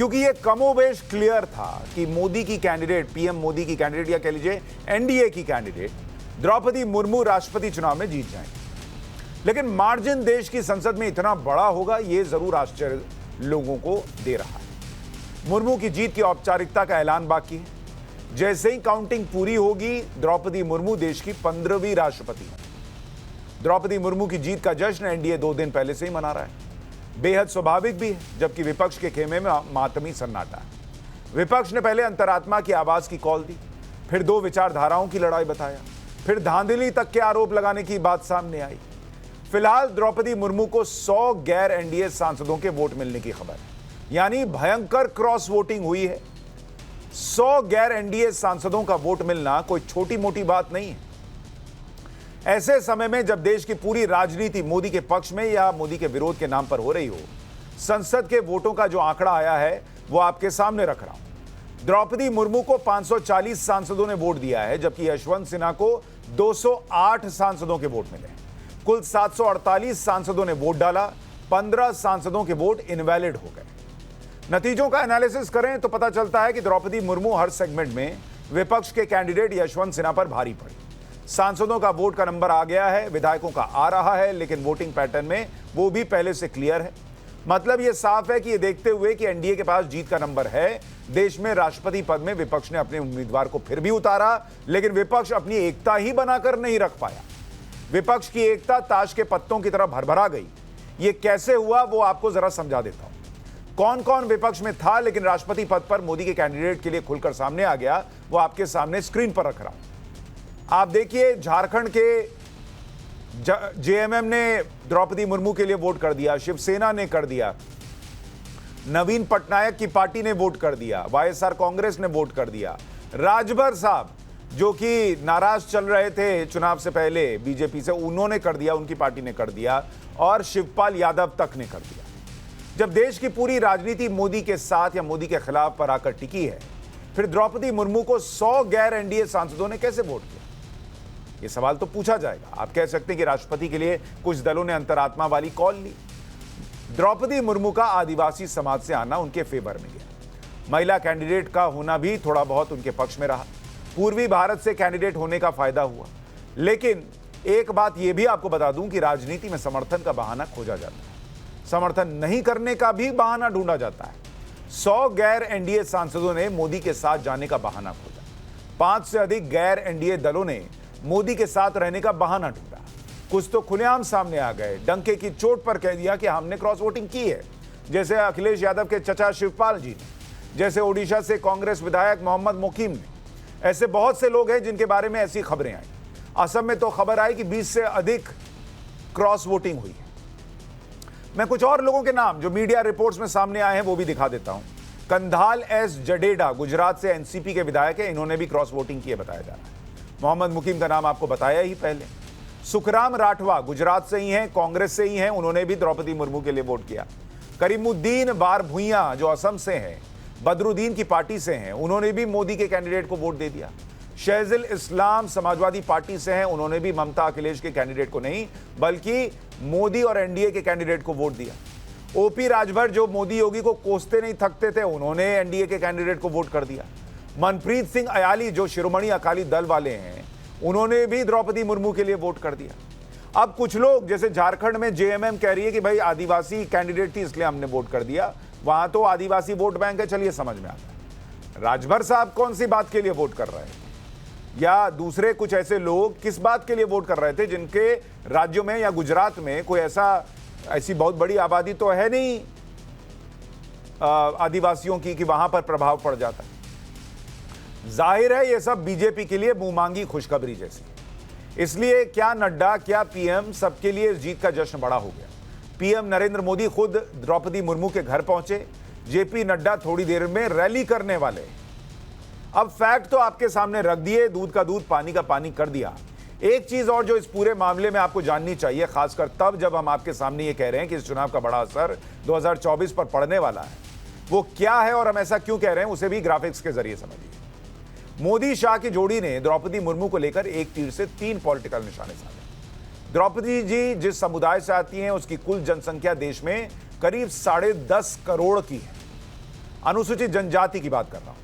क्योंकि ये कमोबेश क्लियर था कि मोदी की कैंडिडेट, पीएम मोदी की कैंडिडेट या कह लीजिए एनडीए की कैंडिडेट द्रौपदी मुर्मू राष्ट्रपति चुनाव में जीत जाएंगे। लेकिन मार्जिन देश की संसद में इतना बड़ा होगा, यह जरूर आश्चर्य लोगों को दे रहा है। मुर्मू की जीत की औपचारिकता का ऐलान बाकी है। जैसे ही काउंटिंग पूरी होगी, द्रौपदी मुर्मू देश की 15वीं राष्ट्रपति हैं। द्रौपदी मुर्मू की जीत का जश्न एनडीए 2 दिन पहले से ही मना रहा है। बेहद स्वाभाविक भी है, जबकि विपक्ष के खेमे में मातमी सन्नाटा है। विपक्ष ने पहले अंतरात्मा की आवाज की कॉल दी, फिर 2 विचारधाराओं की लड़ाई बताया, फिर धांधली तक के आरोप लगाने की बात सामने आई। फिलहाल द्रौपदी मुर्मू को 100 गैर एनडीए सांसदों के वोट मिलने की खबर है, यानी भयंकर क्रॉस वोटिंग हुई है। 100 गैर एनडीए सांसदों का वोट मिलना कोई छोटी मोटी बात नहीं है। ऐसे समय में जब देश की पूरी राजनीति मोदी के पक्ष में या मोदी के विरोध के नाम पर हो रही हो, संसद के वोटों का जो आंकड़ा आया है वो आपके सामने रख रहा हूं। द्रौपदी मुर्मू को 540 सांसदों ने वोट दिया है, जबकि यशवंत सिन्हा को 208 सांसदों के वोट मिले। कुल 748 सांसदों ने वोट डाला, 15 सांसदों के वोट इनवैलिड हो गए। नतीजों का एनालिसिस करें तो पता चलता है कि द्रौपदी मुर्मू हर सेगमेंट में विपक्ष के कैंडिडेट यशवंत सिन्हा पर भारी पड़ी। सांसदों का वोट का नंबर आ गया है, विधायकों का आ रहा है, लेकिन वोटिंग पैटर्न में वो भी पहले से क्लियर है। मतलब ये साफ है कि ये देखते हुए कि एनडीए के पास जीत का नंबर है, देश में राष्ट्रपति पद में विपक्ष ने अपने उम्मीदवार को फिर भी उतारा, लेकिन विपक्ष अपनी एकता ही बनाकर नहीं रख पाया। विपक्ष की एकता ताश के पत्तों की तरह भरभरा गई। ये कैसे हुआ वो आपको जरा समझा देता हूं। कौन कौन विपक्ष में था लेकिन राष्ट्रपति पद पर मोदी के कैंडिडेट के लिए खुलकर सामने आ गया, वो आपके सामने स्क्रीन पर रख रहा हूं। आप देखिए, झारखंड के जेएमएम ने द्रौपदी मुर्मू के लिए वोट कर दिया, शिवसेना ने कर दिया, नवीन पटनायक की पार्टी ने वोट कर दिया, वाईएसआर कांग्रेस ने वोट कर दिया, राजभर साहब जो कि नाराज चल रहे थे चुनाव से पहले बीजेपी से, उन्होंने कर दिया, उनकी पार्टी ने कर दिया, और शिवपाल यादव तक ने कर दिया। जब देश की पूरी राजनीति मोदी के साथ या मोदी के खिलाफ पर आकर टिकी है, फिर द्रौपदी मुर्मू को 100 गैर एनडीए सांसदों ने कैसे वोट किया? ये सवाल तो पूछा जाएगा। आप कह सकते हैं कि राष्ट्रपति के लिए कुछ दलों ने अंतरात्मा वाली कॉल ली। द्रौपदी मुर्मू का आदिवासी समाज से आना उनके फेवर में गया। महिला कैंडिडेट का होना भी थोड़ा बहुत उनके पक्ष में रहा। पूर्वी भारत से कैंडिडेट होने का फायदा हुआ। लेकिन एक बात यह भी आपको बता दूं कि राजनीति में समर्थन का बहाना खोजा जाता है, समर्थन नहीं करने का भी बहाना ढूंढा जाता है। 100 गैर एनडीए सांसदों ने मोदी के साथ जाने का बहाना खोजा। 5 से अधिक गैर एनडीए दलों ने मोदी के साथ रहने का बहाना ढूंढा। कुछ तो खुलेआम सामने आ गए, डंके की चोट पर कह दिया कि हमने क्रॉस वोटिंग की है, जैसे अखिलेश यादव के चचा शिवपाल जी ने, जैसे ओडिशा से कांग्रेस विधायक मोहम्मद मोकीम ने। ऐसे बहुत से लोग हैं जिनके बारे में ऐसी खबरें आई। असम में तो खबर आई कि 20 से अधिक क्रॉस वोटिंग हुई है। मैं कुछ और लोगों के नाम जो मीडिया रिपोर्ट्स में सामने आए हैं वो भी दिखा देता हूं। कंधाल एस जडेजा गुजरात से एनसीपी के विधायक है, इन्होंने भी क्रॉस वोटिंग की है बताया जा रहा है। मोहम्मद मुकीम का नाम आपको बताया ही पहले। सुखराम राठवा गुजरात से ही हैं, कांग्रेस से ही हैं, उन्होंने भी द्रौपदी मुर्मू के लिए वोट किया। करीमुद्दीन बार भुइयां जो असम से हैं, बदरुद्दीन की पार्टी से हैं, उन्होंने भी मोदी के कैंडिडेट को वोट दे दिया। शहजुल इस्लाम समाजवादी पार्टी से हैं, उन्होंने भी ममता अखिलेश के कैंडिडेट को नहीं बल्कि मोदी और एनडीए के कैंडिडेट को वोट दिया। ओपी राजभर जो मोदी योगी को कोसते नहीं थकते थे, उन्होंने एनडीए के कैंडिडेट को वोट कर दिया। मनप्रीत सिंह अयाली जो शिरोमणि अकाली दल वाले हैं, उन्होंने भी द्रौपदी मुर्मू के लिए वोट कर दिया। अब कुछ लोग जैसे झारखंड में जेएमएम कह रही है कि भाई आदिवासी कैंडिडेट थी इसलिए हमने वोट कर दिया, वहां तो आदिवासी वोट बैंक है, चलिए समझ में आता है। राजभर साहब कौन सी बात के लिए वोट कर रहे हैं, या दूसरे कुछ ऐसे लोग किस बात के लिए वोट कर रहे थे जिनके राज्यों में या गुजरात में कोई ऐसी बहुत बड़ी आबादी तो है नहीं आदिवासियों की कि वहां पर प्रभाव पड़ जाता। जाहिर है ये सब बीजेपी के लिए मुंह मांगी खुशखबरी जैसी है। इसलिए क्या नड्डा क्या पीएम, सबके लिए इस जीत का जश्न बड़ा हो गया। पीएम नरेंद्र मोदी खुद द्रौपदी मुर्मू के घर पहुंचे, जेपी नड्डा थोड़ी देर में रैली करने वाले। अब फैक्ट तो आपके सामने रख दिए, दूध का दूध पानी का पानी कर दिया। एक चीज और जो इस पूरे मामले में आपको जाननी चाहिए, खासकर तब जब हम आपके सामने ये कह रहे हैं कि इस चुनाव का बड़ा असर 2024 पर पड़ने वाला है, वो क्या है और हम ऐसा क्यों कह रहे हैं उसे भी ग्राफिक्स के जरिए समझिए। मोदी शाह की जोड़ी ने द्रौपदी मुर्मू को लेकर एक तीर से 3 पॉलिटिकल निशाने साधे। द्रौपदी जी जिस समुदाय से आती हैं उसकी कुल जनसंख्या देश में करीब 10.5 करोड़ की है। अनुसूचित जनजाति की बात कर रहा हूं।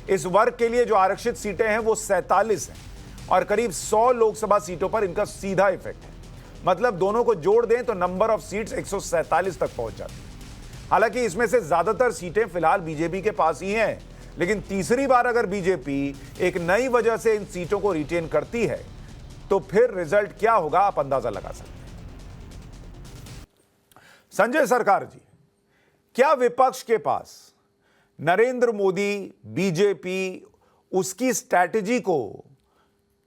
इस वर्ग के लिए जो आरक्षित सीटें हैं वो 47 हैं और करीब 100 लोकसभा सीटों पर इनका सीधा इफेक्ट है। मतलब दोनों को जोड़ दें तो नंबर ऑफ सीट्स 147 तक पहुंच जाती है। हालांकि इसमें से ज्यादातर सीटें फिलहाल बीजेपी के पास ही हैं, लेकिन तीसरी बार अगर बीजेपी एक नई वजह से इन सीटों को रिटेन करती है तो फिर रिजल्ट क्या होगा आप अंदाजा लगा सकते हैं। संजय सरकार जी, क्या विपक्ष के पास नरेंद्र मोदी, बीजेपी, उसकी स्ट्रैटेजी को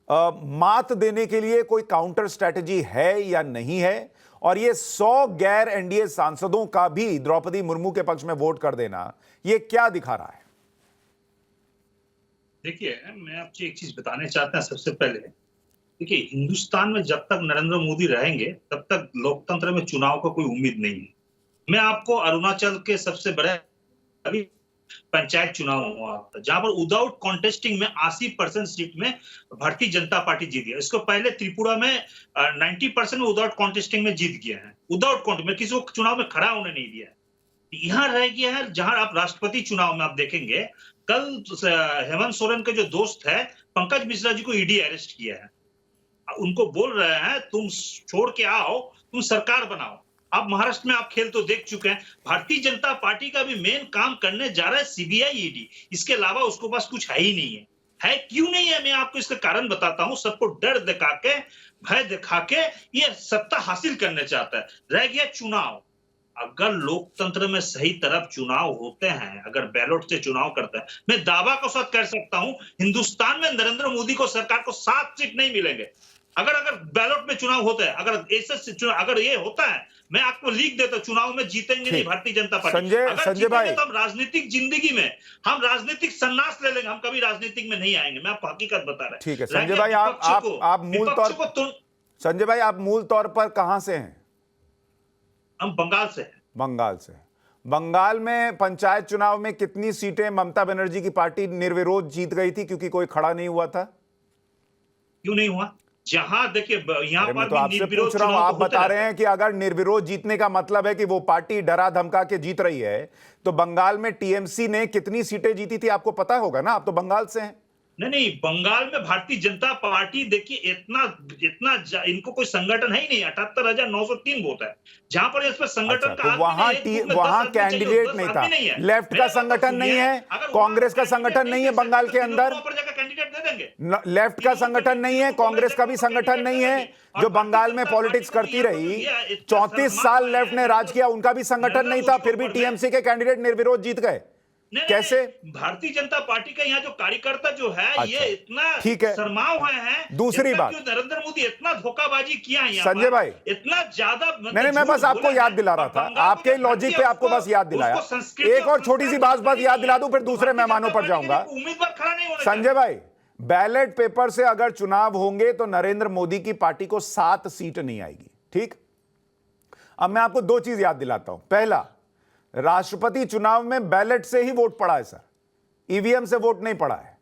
मात देने के लिए कोई काउंटर स्ट्रैटेजी है या नहीं है? और ये 100 गैर एनडीए सांसदों का भी द्रौपदी मुर्मू के पक्ष में वोट कर देना, ये क्या दिखा रहा है? देखिए, मैं आपसे एक चीज बताना चाहता हूं। सबसे पहले देखिए, हिंदुस्तान में जब तक नरेंद्र मोदी रहेंगे तब तक लोकतंत्र में चुनाव का कोई उम्मीद नहीं है। मैं आपको अरुणाचल के सबसे बड़े अभी पंचायत चुनाव हुआ था, जहां पर विदाउट कॉन्टेस्टिंग में 80% सीट में भारतीय जनता पार्टी जीत गया। इसको पहले त्रिपुरा में 90% में विदाउट कॉन्टेस्टिंग में जीत गया है। विदाउट कॉन्टेस्ट में किसी को चुनाव में खड़ा होने नहीं दिया है। यहाँ रह गया है जहां आप राष्ट्रपति चुनाव में आप देखेंगे, कल हेमंत सोरेन के जो दोस्त है पंकज मिश्रा जी को ईडी अरेस्ट किया है। उनको बोल रहे हैं तुम छोड़ के आओ, तुम सरकार बनाओ। अब महाराष्ट्र में आप खेल तो देख चुके हैं। भारतीय जनता पार्टी का भी मेन काम करने जा रहा है सीबीआई, ईडी। इसके अलावा उसके पास कुछ है ही नहीं है क्यों नहीं है? मैं आपको इसका कारण बताता हूं। सबको डर दिखा के, भय दिखा के ये सत्ता हासिल करने चाहता है। रह गया चुनाव। अगर लोकतंत्र में सही तरफ चुनाव होते हैं, अगर बैलेट से चुनाव करते हैं, मैं दावा के साथ कह सकता हूं हिंदुस्तान में नरेंद्र मोदी को सरकार को 7 सीट नहीं मिलेंगे। अगर बैलेट में चुनाव होता है, अगर ऐसे चुनाव अगर ये होता है, मैं आपको लिख देता हूं, चुनाव में जीतेंगे नहीं भारतीय जनता पार्टी। संजय भाई, तो हम राजनीतिक जिंदगी में हम राजनीतिक संन्यास ले लेंगे, हम कभी राजनीतिक में नहीं आएंगे। मैं आपको हकीकत बता रहा हूं। ठीक है संजय भाई, आप मूल तौर पर कहां से हैं? हम बंगाल से हैं। बंगाल से। बंगाल में पंचायत चुनाव में कितनी सीटें ममता बनर्जी की पार्टी निर्विरोध जीत गई थी क्योंकि कोई खड़ा नहीं हुआ था? क्यों नहीं हुआ? जहां देखिए, यहां पर तो आपसे पूछ रहा हूं, आप बता रहे हैं कि अगर निर्विरोध जीतने का मतलब है कि वो पार्टी डरा धमका के जीत रही है, तो बंगाल में टीएमसी ने कितनी सीटें जीती थी आपको पता होगा ना? आप तो बंगाल से हैं। नहीं, बंगाल में भारतीय जनता पार्टी देखिए इतना इनको कोई संगठन है ही नहीं। 78,903 वोट है, जहां पर इस पर संगठन का वहां कैंडिडेट नहीं था, लेफ्ट का संगठन नहीं है, कांग्रेस का संगठन नहीं है बंगाल के अंदर, कैंडिडेट दे देंगे। लेफ्ट का संगठन नहीं है, कांग्रेस का भी संगठन नहीं है जो बंगाल में पॉलिटिक्स करती रही। 34 साल लेफ्ट ने राज किया, उनका भी संगठन नहीं था, फिर भी टीएमसी के कैंडिडेट निर्विरोध जीत गए। कैसे? भारतीय जनता पार्टी का यहाँ जो कार्यकर्ता जो है, अच्छा, ये इतना ठीक है, शर्माए हुए हैं। दूसरी बात, नरेंद्र मोदी इतना धोखाबाजी किया है संजय भाई, इतना ज्यादा। नहीं, मैं बस आपको याद दिला रहा था, आपके लॉजिक पे आपको बस याद दिलाया। एक और छोटी सी बात याद दिला दूं, फिर दूसरे मेहमानों पर जाऊंगा। उम्मीदवार खड़ा नहीं होना। संजय भाई, बैलेट पेपर से अगर चुनाव होंगे तो नरेंद्र मोदी की पार्टी को 7 सीट नहीं आएगी। ठीक, अब मैं आपको 2 चीज याद दिलाता हूं। पहला, राष्ट्रपति चुनाव में बैलेट से ही वोट पड़ा है सर, ईवीएम से वोट नहीं पड़ा है।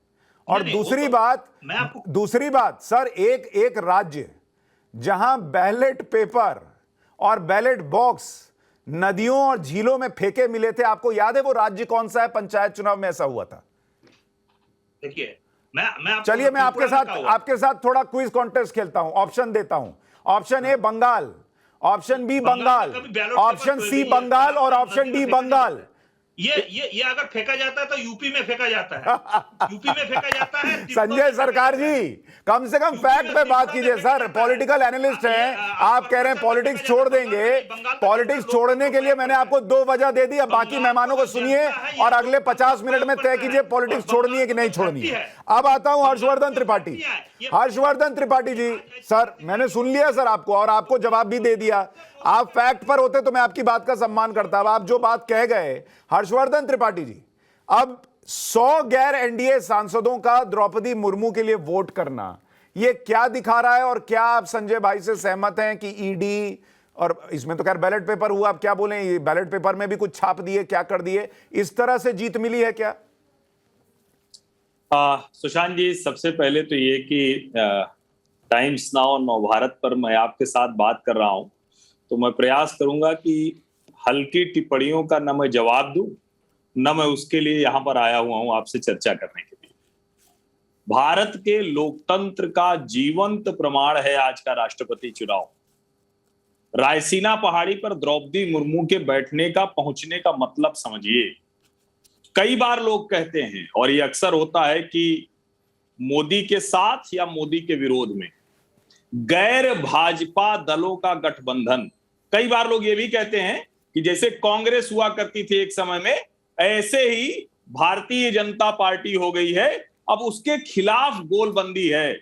और दूसरी बात सर, एक राज्य जहां बैलेट पेपर और बैलेट बॉक्स नदियों और झीलों में फेंके मिले थे, आपको याद है वो राज्य कौन सा है? पंचायत चुनाव में ऐसा हुआ था। देखिए, चलिए मैं आपके साथ थोड़ा क्विज कॉन्टेस्ट खेलता हूं, ऑप्शन देता हूं। Option A Bengal, option B Bengal, option C Bengal और ऑप्शन डी बंगाल। ये अगर फेंका जाता है तो यूपी में फेंका जाता है। यूपी में फेंका जाता है। संजय सरकार जी, कम से कम फैक्ट पे बात कीजिए सर, पॉलिटिकल एनालिस्ट हैं आप, कह रहे हैं पॉलिटिक्स छोड़ देंगे। पॉलिटिक्स छोड़ने के लिए मैंने आपको 2 वजह दे दी। अब बाकी मेहमानों को सुनिए और अगले 50 मिनट में तय कीजिए पॉलिटिक्स छोड़नी है कि नहीं छोड़नी है। अब आता हूं हर्षवर्धन त्रिपाठी। हर्षवर्धन त्रिपाठी जी, सर मैंने सुन लिया सर आपको, और आपको जवाब भी दे दिया। आप फैक्ट पर होते तो मैं आपकी बात का सम्मान करता। अब आप जो बात कह गए, हर्षवर्धन त्रिपाठी जी, अब 100 गैर एनडीए सांसदों का द्रौपदी मुर्मू के लिए वोट करना, यह क्या दिखा रहा है? और क्या आप संजय भाई से सहमत हैं कि ईडी, और इसमें तो खैर बैलेट पेपर हुआ, अब क्या बोले, बैलेट पेपर में भी कुछ छाप दिए, क्या कर दिए, इस तरह से जीत मिली है क्या? सुशांत जी, सबसे पहले तो ये कि टाइम्स नाउ और नवभारत पर मैं आपके साथ बात कर रहा हूं, तो मैं प्रयास करूंगा कि हल्की टिप्पणियों का न मैं जवाब दूं न मैं उसके लिए यहां पर आया हुआ हूं आपसे चर्चा करने के लिए। भारत के लोकतंत्र का जीवंत प्रमाण है आज का राष्ट्रपति चुनाव। रायसीना पहाड़ी पर द्रौपदी मुर्मू के बैठने का, पहुंचने का मतलब समझिए। कई बार लोग कहते हैं, और ये अक्सर होता है, कि मोदी के साथ या मोदी के विरोध में गैर भाजपा दलों का गठबंधन। कई बार लोग ये भी कहते हैं कि जैसे कांग्रेस हुआ करती थी एक समय में, ऐसे ही भारतीय जनता पार्टी हो गई है, अब उसके खिलाफ गोलबंदी है।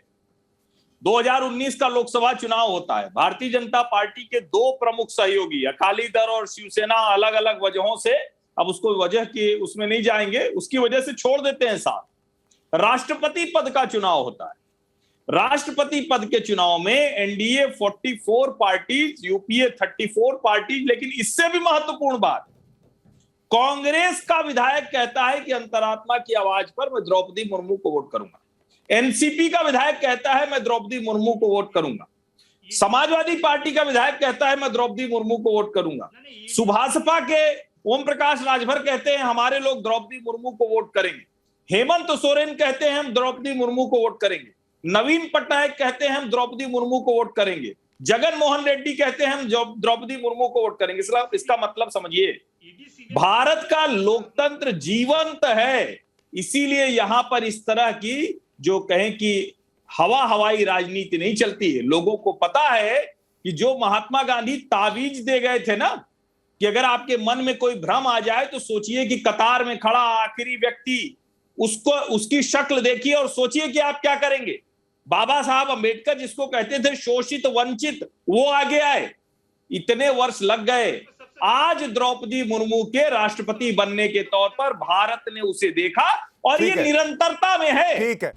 2019 का लोकसभा चुनाव होता है, भारतीय जनता पार्टी के दो प्रमुख सहयोगी अकाली दल और शिवसेना अलग अलग वजहों से, अब उसको वजह की उसमें नहीं जाएंगे, उसकी वजह से छोड़ देते हैं साथ। राष्ट्रपति पद का चुनाव होता है। राष्ट्रपति पद के चुनाव में एनडीए 44 पार्टीज, यूपीए 34 पार्टीज, लेकिन इससे भी महत्वपूर्ण बात, कांग्रेस का विधायक कहता है कि अंतरात्मा की आवाज पर मैं द्रौपदी मुर्मू को वोट करूंगा। एनसीपी का विधायक कहता है मैं द्रौपदी मुर्मू को वोट करूंगा। समाजवादी पार्टी का विधायक कहता है मैं द्रौपदी मुर्मू को वोट करूंगा। सुभाषपा के ओम प्रकाश राजभर कहते हैं हमारे लोग द्रौपदी मुर्मू को वोट करेंगे। हेमंत सोरेन कहते हैं हम द्रौपदी मुर्मू को वोट करेंगे। नवीन पटनायक कहते हैं हम द्रौपदी मुर्मू को वोट करेंगे। जगन मोहन रेड्डी कहते हैं हम द्रौपदी मुर्मू को वोट करेंगे। इसका मतलब समझिए, भारत का लोकतंत्र जीवंत है। इसीलिए यहां पर इस तरह की जो कहें कि हवाई राजनीति नहीं चलती है। लोगों को पता है कि जो महात्मा गांधी तावीज दे गए थे ना, कि अगर आपके मन में कोई भ्रम आ जाए तो सोचिए कि कतार में खड़ा आखिरी व्यक्ति, उसको उसकी शक्ल देखिए और सोचिए कि आप क्या करेंगे। बाबा साहब अंबेडकर जिसको कहते थे शोषित वंचित, वो आगे आए। इतने वर्ष लग गए। आज द्रौपदी मुर्मू के राष्ट्रपति बनने के तौर पर भारत ने उसे देखा और ये निरंतरता में है। ठीक है।